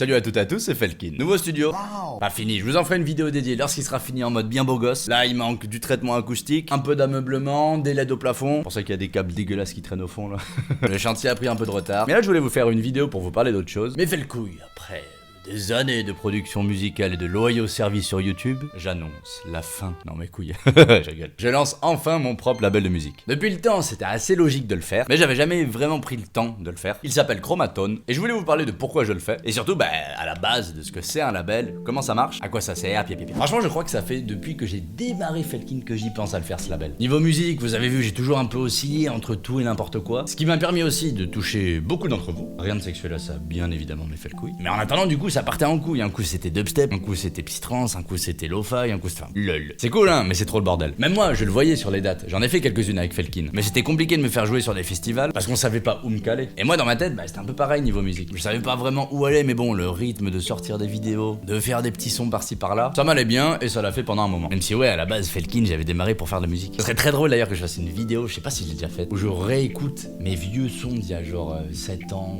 Salut à toutes et à tous, c'est Felkin. Nouveau studio. Pas fini, je vous en ferai une vidéo dédiée lorsqu'il sera fini en mode bien beau gosse. Là, il manque du traitement acoustique, un peu d'ameublement, des LED au plafond. Pour ça qu'il y a des câbles dégueulasses qui traînent au fond là. Le chantier a pris un peu de retard. Mais là, je voulais vous faire une vidéo pour vous parler d'autre chose. Mais fait le couille après. Des années de production musicale et de loyaux services sur YouTube, j'annonce la fin. Non mais couilles, je rigole. Je lance enfin mon propre label de musique. Depuis le temps, c'était assez logique de le faire, mais j'avais jamais vraiment pris le temps de le faire. Il s'appelle Chromatone, et je voulais vous parler de pourquoi je le fais, et surtout, à la base de ce que c'est un label, comment ça marche, à quoi ça sert, pied. Franchement, je crois que ça fait depuis que j'ai démarré Felkin que j'y pense à le faire ce label. Niveau musique, vous avez vu, j'ai toujours un peu oscillé entre tout et n'importe quoi, ce qui m'a permis aussi de toucher beaucoup d'entre vous. Rien de sexuel à ça, bien évidemment, mais fait le couille. Mais en attendant, du coup, ça partait en couille. Un coup c'était dubstep, un coup c'était psytrance, un coup c'était lo-fi, un coup c'était... lol. C'est cool hein, mais c'est trop le bordel. Même moi, je le voyais sur les dates. J'en ai fait quelques-unes avec Felkin. Mais c'était compliqué de me faire jouer sur des festivals parce qu'on savait pas où me caler. Et moi dans ma tête, c'était un peu pareil niveau musique. Je savais pas vraiment où aller, mais bon, le rythme de sortir des vidéos, de faire des petits sons par-ci par-là, ça m'allait bien et ça l'a fait pendant un moment. Même si ouais, à la base, Felkin, j'avais démarré pour faire de la musique. Ce serait très drôle d'ailleurs que je fasse une vidéo, je sais pas si je l'ai déjà faite, où je réécoute mes vieux sons d'il y a genre 7 ans...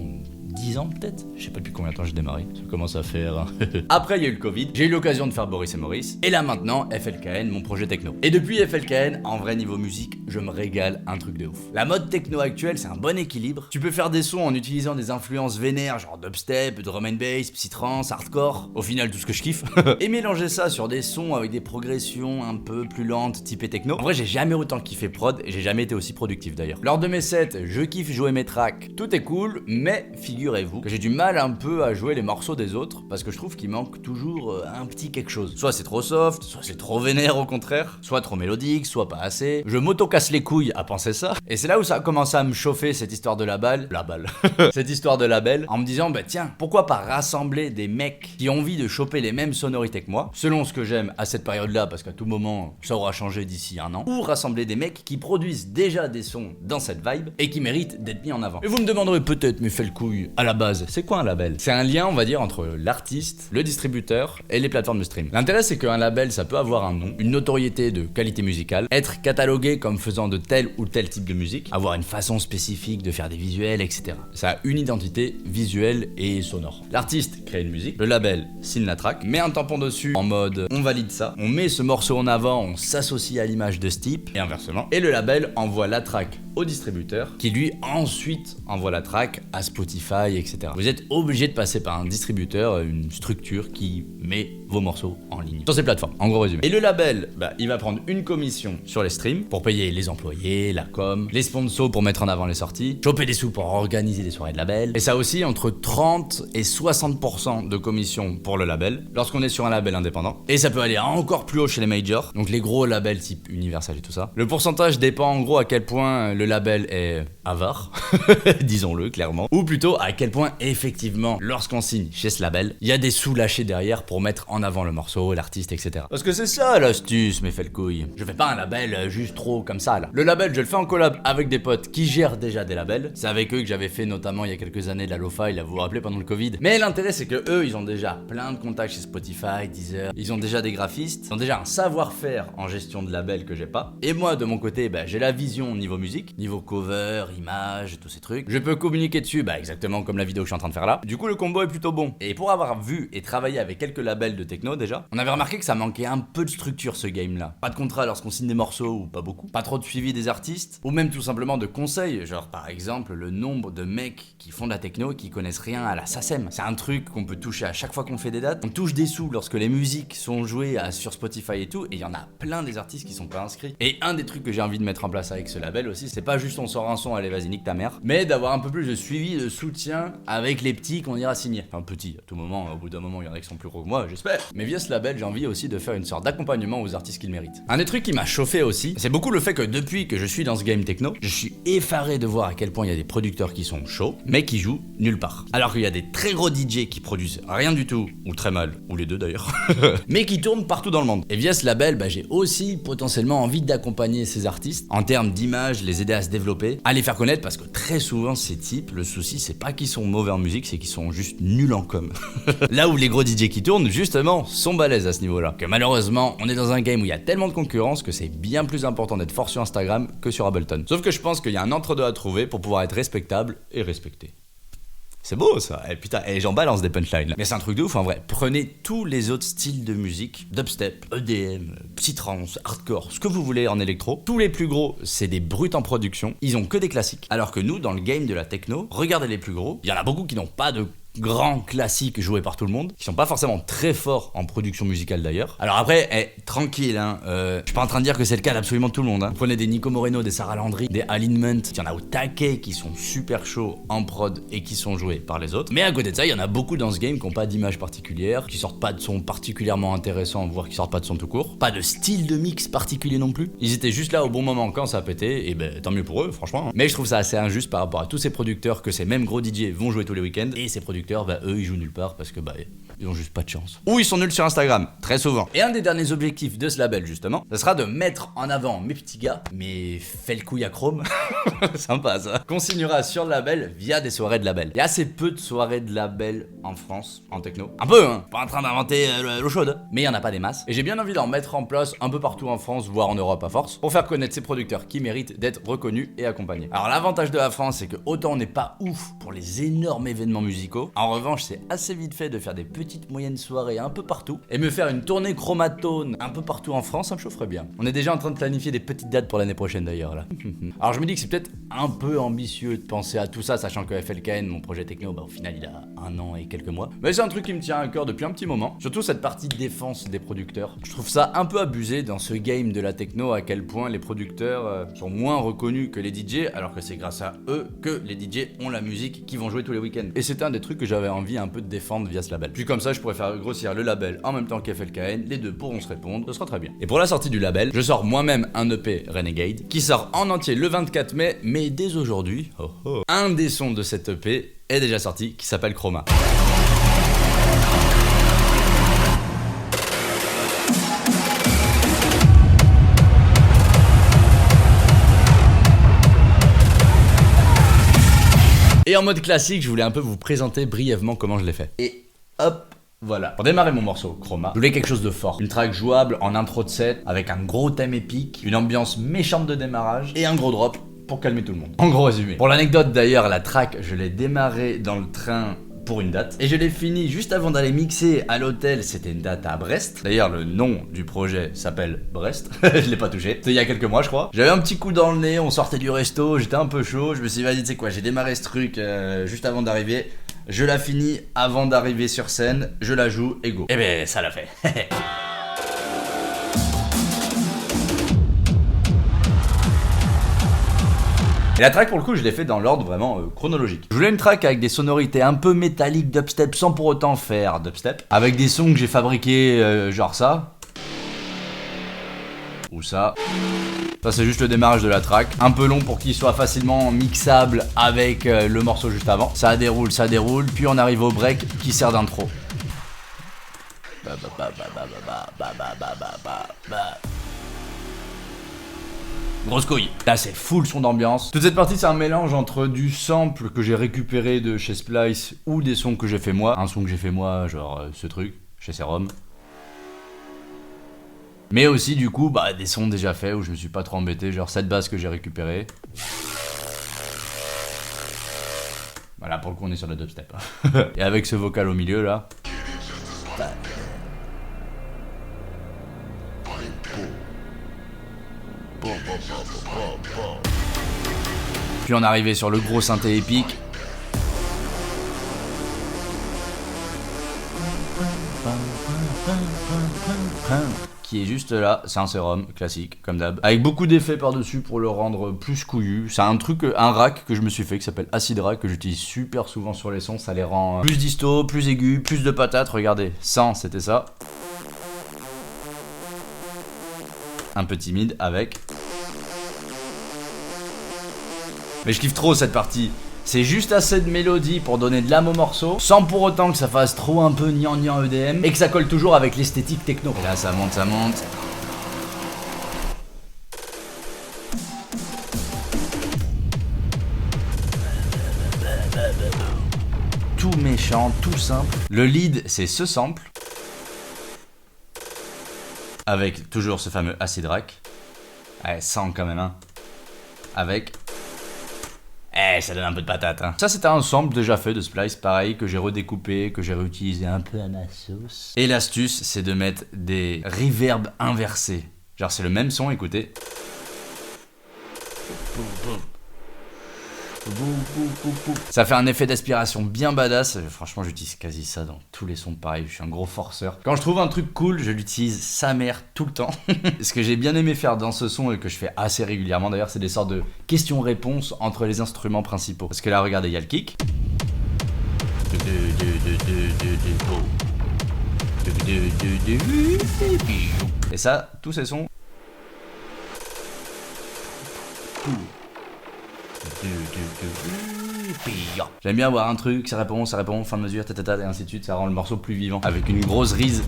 10 ans peut-être. Je sais pas depuis combien de temps j'ai démarré. Ça commence à faire. Hein. Après il y a eu le Covid, j'ai eu l'occasion de faire Boris et Maurice. Et là maintenant, FLKN, mon projet techno. Et depuis FLKN, en vrai niveau musique, je me régale un truc de ouf. La mode techno actuelle, c'est un bon équilibre. Tu peux faire des sons en utilisant des influences vénères, genre dubstep, drum and bass, psytrance, hardcore. Au final, tout ce que je kiffe. Et mélanger ça sur des sons avec des progressions un peu plus lentes, typé techno. En vrai, j'ai jamais autant kiffé prod et j'ai jamais été aussi productif d'ailleurs. Lors de mes sets, je kiffe jouer mes tracks. Tout est cool, mais figurez-vous que j'ai du mal un peu à jouer les morceaux des autres parce que je trouve qu'il manque toujours un petit quelque chose. Soit c'est trop soft, soit c'est trop vénère au contraire, soit trop mélodique, soit pas assez. Je m'auto-casse les couilles à penser ça. Et c'est là où ça a commencé à me chauffer cette histoire de label. Cette histoire de label en me disant tiens, pourquoi pas rassembler des mecs qui ont envie de choper les mêmes sonorités que moi, selon ce que j'aime à cette période-là parce qu'à tout moment ça aura changé d'ici un an, ou rassembler des mecs qui produisent déjà des sons dans cette vibe et qui méritent d'être mis en avant. Et vous me demanderez peut-être mais fait le couille à la base. C'est quoi un label? C'est un lien, on va dire, entre l'artiste, le distributeur et les plateformes de stream. L'intérêt, c'est qu'un label, ça peut avoir un nom, une notoriété de qualité musicale, être catalogué comme faisant de tel ou tel type de musique, avoir une façon spécifique de faire des visuels, etc. Ça a une identité visuelle et sonore. L'artiste crée une musique, le label signe la track, met un tampon dessus en mode on valide ça, on met ce morceau en avant, on s'associe à l'image de ce type, et inversement. Et le label envoie la track au distributeur qui lui ensuite envoie la track à Spotify, etc. Vous êtes obligé de passer par un distributeur, une structure qui met vos morceaux en ligne sur ces plateformes, en gros résumé. Et le label, il va prendre une commission sur les streams pour payer les employés, la com, les sponsors pour mettre en avant les sorties, choper des sous pour organiser des soirées de label. Et ça aussi entre 30 et 60% de commission pour le label lorsqu'on est sur un label indépendant. Et ça peut aller encore plus haut chez les majors, donc les gros labels type Universal et tout ça. Le pourcentage dépend en gros à quel point le label est avare, disons-le clairement, ou plutôt à quel point effectivement lorsqu'on signe chez ce label, il y a des sous lâchés derrière pour mettre en avant le morceau, l'artiste, etc. Parce que c'est ça l'astuce, mais fait le couille. Je fais pas un label juste trop comme ça là. Le label, je le fais en collab avec des potes qui gèrent déjà des labels. C'est avec eux que j'avais fait notamment il y a quelques années de la lo-fi, là vous vous rappelez pendant le Covid. Mais l'intérêt c'est que eux, ils ont déjà plein de contacts chez Spotify, Deezer, ils ont déjà des graphistes, ils ont déjà un savoir-faire en gestion de label que j'ai pas. Et moi de mon côté, j'ai la vision niveau musique, niveau cover, image, tous ces trucs. Je peux communiquer dessus, exactement comme la vidéo que je suis en train de faire là. Du coup le combo est plutôt bon. Et pour avoir vu et travaillé avec quelques labels de techno déjà, on avait remarqué que ça manquait un peu de structure ce game là. Pas de contrat lorsqu'on signe des morceaux ou pas beaucoup. Pas trop de suivi des artistes. Ou même tout simplement de conseils. Genre par exemple le nombre de mecs qui font de la techno et qui connaissent rien à la SACEM. C'est un truc qu'on peut toucher à chaque fois qu'on fait des dates. On touche des sous lorsque les musiques sont jouées sur Spotify et tout. Et il y en a plein des artistes qui sont pas inscrits. Et un des trucs que j'ai envie de mettre en place avec ce label aussi, c'est pas juste on sort un son, allez vas-y nique ta mère, mais d'avoir un peu plus de suivi, de soutien avec les petits qu'on ira signer. Enfin petits, à tout moment, au bout d'un moment il y en a qui sont plus gros que moi, j'espère. Mais via ce label, j'ai envie aussi de faire une sorte d'accompagnement aux artistes qu'ils méritent. Un des trucs qui m'a chauffé aussi, c'est beaucoup le fait que depuis que je suis dans ce game techno, je suis effaré de voir à quel point il y a des producteurs qui sont chauds, mais qui jouent nulle part. Alors qu'il y a des très gros DJ qui produisent rien du tout, ou très mal, ou les deux d'ailleurs, mais qui tournent partout dans le monde. Et via ce label, j'ai aussi potentiellement envie d'accompagner ces artistes en termes d'image, les aider à se développer, à les faire connaître parce que très souvent ces types, le souci c'est pas qu'ils sont mauvais en musique, c'est qu'ils sont juste nuls en com. Là où les gros DJ qui tournent, justement, sont balèzes à ce niveau-là. Que malheureusement, on est dans un game où il y a tellement de concurrence que c'est bien plus important d'être fort sur Instagram que sur Ableton. Sauf que je pense qu'il y a un entre-deux à trouver pour pouvoir être respectable et respecté. C'est beau ça, et putain, et j'en balance des punchlines là. Mais c'est un truc de ouf en vrai. Prenez tous les autres styles de musique, dubstep, EDM, psytrance, hardcore, ce que vous voulez en électro. Tous les plus gros, c'est des brutes en production. Ils ont que des classiques. Alors que nous, dans le game de la techno, regardez les plus gros. Il y en a beaucoup qui n'ont pas de grands classiques joués par tout le monde, qui sont pas forcément très forts en production musicale d'ailleurs. Alors après, tranquille, hein, je suis pas en train de dire que c'est le cas d'absolument tout le monde. Hein. Vous prenez des Nico Moreno, des Sarah Landry, des Alignment, il y en a au taquet qui sont super chauds en prod et qui sont joués par les autres. Mais à côté de ça, il y en a beaucoup dans ce game qui ont pas d'image particulière, qui sortent pas de son particulièrement intéressant, voire qui sortent pas de son tout court. Pas de style de mix particulier non plus. Ils étaient juste là au bon moment quand ça a pété, et ben tant mieux pour eux, franchement. Mais je trouve ça assez injuste par rapport à tous ces producteurs que ces mêmes gros DJ vont jouer tous les week-ends, et ces producteurs, bah eux ils jouent nulle part parce que bah ils ont juste pas de chance. Ou ils sont nuls sur Instagram, très souvent. Et un des derniers objectifs de ce label justement, ce sera de mettre en avant mes petits gars, mes fait le couille à chrome, sympa ça, qu'on signera sur le label via des soirées de label. Il y a assez peu de soirées de label en France, en techno. Un peu hein, pas en train d'inventer l'eau chaude, mais il y en a pas des masses. Et j'ai bien envie d'en mettre en place un peu partout en France, voire en Europe à force, pour faire connaître ces producteurs qui méritent d'être reconnus et accompagnés. Alors l'avantage de la France, c'est que autant on n'est pas ouf pour les énormes événements musicaux, en revanche c'est assez vite fait de faire des petites moyennes soirées un peu partout et me faire une tournée chromatone un peu partout en France, ça me chaufferait bien. On est déjà en train de planifier des petites dates pour l'année prochaine d'ailleurs là. Alors je me dis que c'est peut-être un peu ambitieux de penser à tout ça, sachant que FLKN, mon projet techno, bah au final il a 1 an et quelques mois. Mais c'est un truc qui me tient à cœur depuis un petit moment, surtout cette partie défense des producteurs. Je trouve ça un peu abusé dans ce game de la techno à quel point les producteurs sont moins reconnus que les DJ, alors que c'est grâce à eux que les DJ ont la musique qui vont jouer tous les week-ends. Et c'était un des trucs que j'avais envie un peu de défendre via ce label. Puis comme ça je pourrais faire grossir le label en même temps qu'FLKN, les deux pourront se répondre, ce sera très bien. Et pour la sortie du label, je sors moi-même un EP Renegade qui sort en entier le 24 mai, mais dès aujourd'hui, un des sons de cet EP est déjà sorti qui s'appelle Chroma. Et en mode classique, je voulais un peu vous présenter brièvement comment je l'ai fait. Et hop, voilà. Pour démarrer mon morceau, Chroma, je voulais quelque chose de fort. Une track jouable en intro de set, avec un gros thème épique, une ambiance méchante de démarrage, et un gros drop pour calmer tout le monde. En gros résumé. Pour l'anecdote d'ailleurs, la track, je l'ai démarrée dans le train pour une date. Et je l'ai fini juste avant d'aller mixer à l'hôtel, c'était une date à Brest. D'ailleurs, le nom du projet s'appelle Brest. Je l'ai pas touché. C'était il y a quelques mois, je crois. J'avais un petit coup dans le nez, on sortait du resto, j'étais un peu chaud. Je me suis dit, vas-y, tu sais quoi, j'ai démarré ce truc juste avant d'arriver. Je la finis avant d'arriver sur scène, je la joue et go. Et ben, ça l'a fait. Et la track pour le coup je l'ai fait dans l'ordre vraiment chronologique. Je voulais une track avec des sonorités un peu métalliques dubstep sans pour autant faire dubstep. Avec des sons que j'ai fabriqués genre ça. Ou ça. Ça c'est juste le démarrage de la track. Un peu long pour qu'il soit facilement mixable avec le morceau juste avant. Ça déroule, puis on arrive au break qui sert d'intro. Grosse couille. Là c'est full son d'ambiance. Toute cette partie c'est un mélange entre du sample que j'ai récupéré de chez Splice ou des sons que j'ai fait moi. Un son que j'ai fait moi, genre ce truc, chez Serum. Mais aussi du coup bah des sons déjà faits où je me suis pas trop embêté, genre cette basse que j'ai récupérée. Voilà, pour le coup on est sur le dubstep. Et avec ce vocal au milieu là. Puis on arrivait sur le gros synthé épique. Qui est juste là, c'est un sérum classique comme d'hab, avec beaucoup d'effets par dessus pour le rendre plus couillu. C'est un truc, un rack que je me suis fait qui s'appelle Acid Rack, que j'utilise super souvent sur les sons. Ça les rend plus disto, plus aigus, plus de patates. Regardez, 100 c'était ça. Un peu timide avec. Mais je kiffe trop cette partie. C'est juste assez de mélodie pour donner de l'âme au morceau, sans pour autant que ça fasse trop un peu gnangnan EDM, et que ça colle toujours avec l'esthétique techno. Et là ça monte, ça monte. Tout méchant, tout simple. Le lead c'est ce sample. Avec toujours ce fameux Acid Rack. Ouais, 100 quand même, hein. Avec... Ouais, ça donne un peu de patate, hein. Ça, c'était un sample déjà fait de Splice, pareil, que j'ai redécoupé, que j'ai réutilisé un peu à ma sauce. Et l'astuce, c'est de mettre des reverbs inversés. Genre, c'est le même son, écoutez. Ça fait un effet d'aspiration bien badass. Franchement, j'utilise quasi ça dans tous les sons pareil. Je suis un gros forceur. Quand je trouve un truc cool, je l'utilise sa mère tout le temps. Ce que j'ai bien aimé faire dans ce son et que je fais assez régulièrement d'ailleurs, c'est des sortes de questions-réponses entre les instruments principaux. Parce que là, regardez, il y a le kick. Et ça, tous ces sons. J'aime bien avoir un truc, ça répond, fin de mesure, et ainsi de suite, ça rend le morceau plus vivant. Avec une grosse rise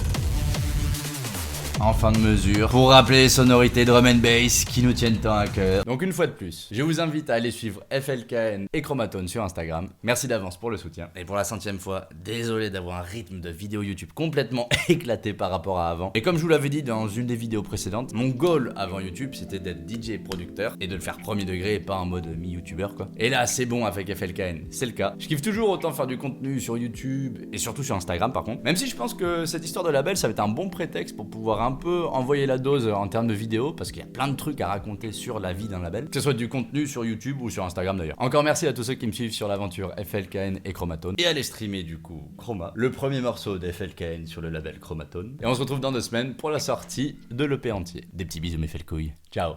en fin de mesure, pour rappeler les sonorités drum and bass qui nous tiennent tant à cœur. Donc une fois de plus, je vous invite à aller suivre FLKN et Chromatone sur Instagram. Merci d'avance pour le soutien. Et pour la 100e fois, désolé d'avoir un rythme de vidéo YouTube complètement éclaté par rapport à avant. Et comme je vous l'avais dit dans une des vidéos précédentes, mon goal avant YouTube, c'était d'être DJ producteur et de le faire premier degré et pas en mode mi-youtubeur quoi. Et là, c'est bon avec FLKN, c'est le cas. Je kiffe toujours autant faire du contenu sur YouTube et surtout sur Instagram par contre. Même si je pense que cette histoire de label, ça va être un bon prétexte pour pouvoir un peu envoyer la dose en termes de vidéos parce qu'il y a plein de trucs à raconter sur la vie d'un label, que ce soit du contenu sur YouTube ou sur Instagram d'ailleurs. Encore merci à tous ceux qui me suivent sur l'aventure FLKN et Chromatone et allez streamer du coup Chroma, le premier morceau de FLKN sur le label Chromatone. Et on se retrouve dans 2 semaines pour la sortie de l'EP entier. Des petits bisous mes felcouilles. Ciao.